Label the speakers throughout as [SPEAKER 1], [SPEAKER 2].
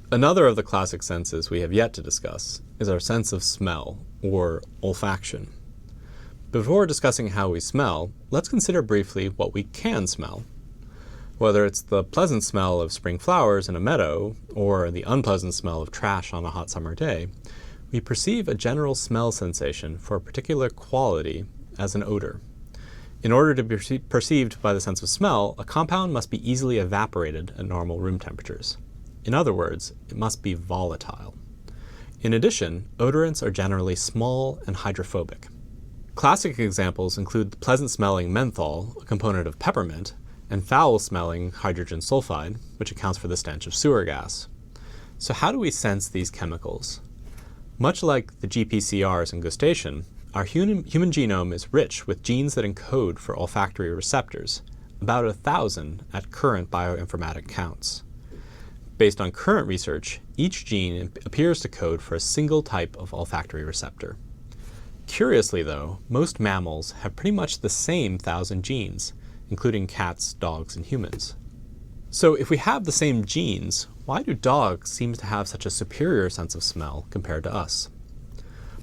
[SPEAKER 1] Another of the classic senses we have yet to discuss is our sense of smell, or olfaction. Before discussing how we smell, let's consider briefly what we can smell. Whether it's the pleasant smell of spring flowers in a meadow, or the unpleasant smell of trash on a hot summer day, we perceive a general smell sensation for a particular quality as an odor. In order to be perceived by the sense of smell, a compound must be easily evaporated at normal room temperatures. In other words, it must be volatile. In addition, odorants are generally small and hydrophobic. Classic examples include the pleasant-smelling menthol, a component of peppermint, and foul-smelling hydrogen sulfide, which accounts for the stench of sewer gas. So how do we sense these chemicals? Much like the GPCRs in gustation, our human genome is rich with genes that encode for olfactory receptors, about 1,000 at current bioinformatic counts. Based on current research, each gene appears to code for a single type of olfactory receptor. Curiously though, most mammals have pretty much the same 1,000 genes, including cats, dogs, and humans. So if we have the same genes, why do dogs seem to have such a superior sense of smell compared to us?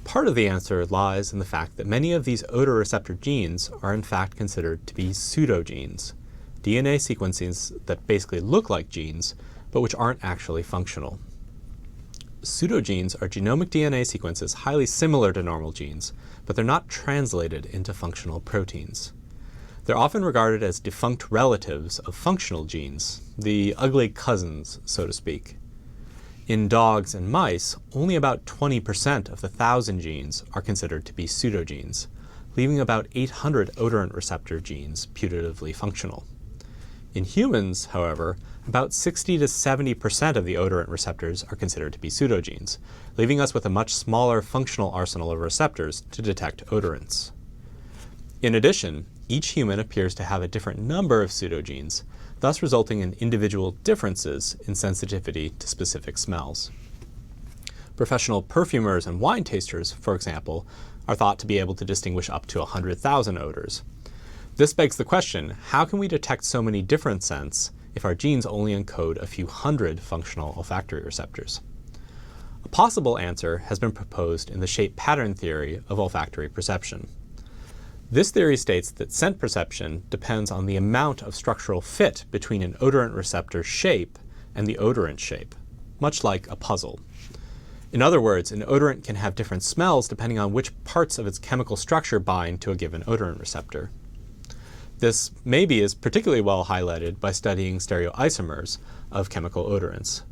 [SPEAKER 1] Part of the answer lies in the fact that many of these odor receptor genes are in fact considered to be pseudogenes, DNA sequences that basically look like genes, but which aren't actually functional. Pseudogenes are genomic DNA sequences highly similar to normal genes, but they're not translated into functional proteins. They're often regarded as defunct relatives of functional genes, the ugly cousins, so to speak. In dogs and mice, only about 20% of the 1,000 genes are considered to be pseudogenes, leaving about 800 odorant receptor genes putatively functional. In humans, however, about 60 to 70% of the odorant receptors are considered to be pseudogenes, leaving us with a much smaller functional arsenal of receptors to detect odorants. In addition, each human appears to have a different number of pseudogenes, thus resulting in individual differences in sensitivity to specific smells. Professional perfumers and wine tasters, for example, are thought to be able to distinguish up to 100,000 odors. This begs the question, how can we detect so many different scents if our genes only encode a few hundred functional olfactory receptors? A possible answer has been proposed in the shape pattern theory of olfactory perception. This theory states that scent perception depends on the amount of structural fit between an odorant receptor's shape and the odorant shape, much like a puzzle. In other words, an odorant can have different smells depending on which parts of its chemical structure bind to a given odorant receptor. This maybe is particularly well highlighted by studying stereoisomers of chemical odorants.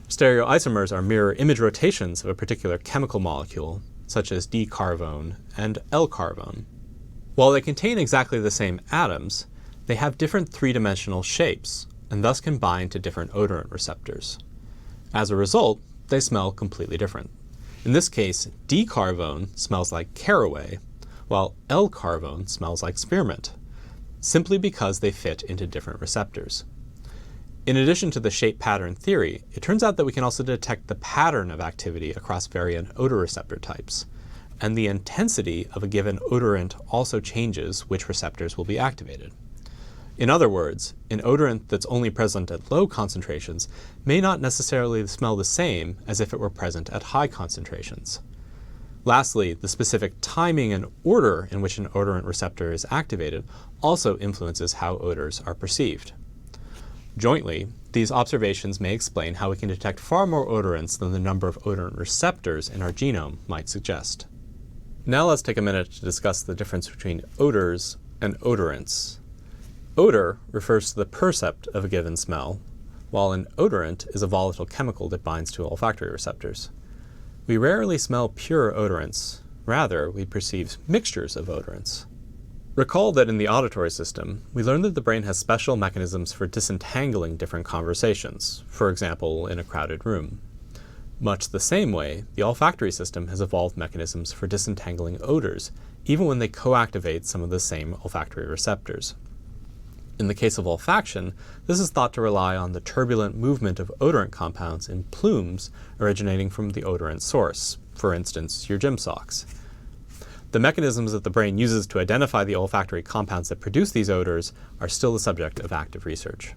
[SPEAKER 1] Stereoisomers are mirror image rotations of a particular chemical molecule, such as D-carvone and L-carvone. While they contain exactly the same atoms, they have different three-dimensional shapes, and thus can bind to different odorant receptors. As a result, they smell completely different. In this case, D-carvone smells like caraway, while L-carvone smells like spearmint, simply because they fit into different receptors. In addition to the shape pattern theory, it turns out that we can also detect the pattern of activity across variant odor receptor types, and the intensity of a given odorant also changes which receptors will be activated. In other words, an odorant that's only present at low concentrations may not necessarily smell the same as if it were present at high concentrations. Lastly, the specific timing and order in which an odorant receptor is activated also influences how odors are perceived. Jointly, these observations may explain how we can detect far more odorants than the number of odorant receptors in our genome might suggest. Now let's take a minute to discuss the difference between odors and odorants. Odor refers to the percept of a given smell, while an odorant is a volatile chemical that binds to olfactory receptors. We rarely smell pure odorants. Rather, we perceive mixtures of odorants. Recall that in the auditory system, we learned that the brain has special mechanisms for disentangling different conversations, for example, in a crowded room. Much the same way, the olfactory system has evolved mechanisms for disentangling odors, even when they co-activate some of the same olfactory receptors. In the case of olfaction, this is thought to rely on the turbulent movement of odorant compounds in plumes originating from the odorant source, for instance, your gym socks. The mechanisms that the brain uses to identify the olfactory compounds that produce these odors are still the subject of active research.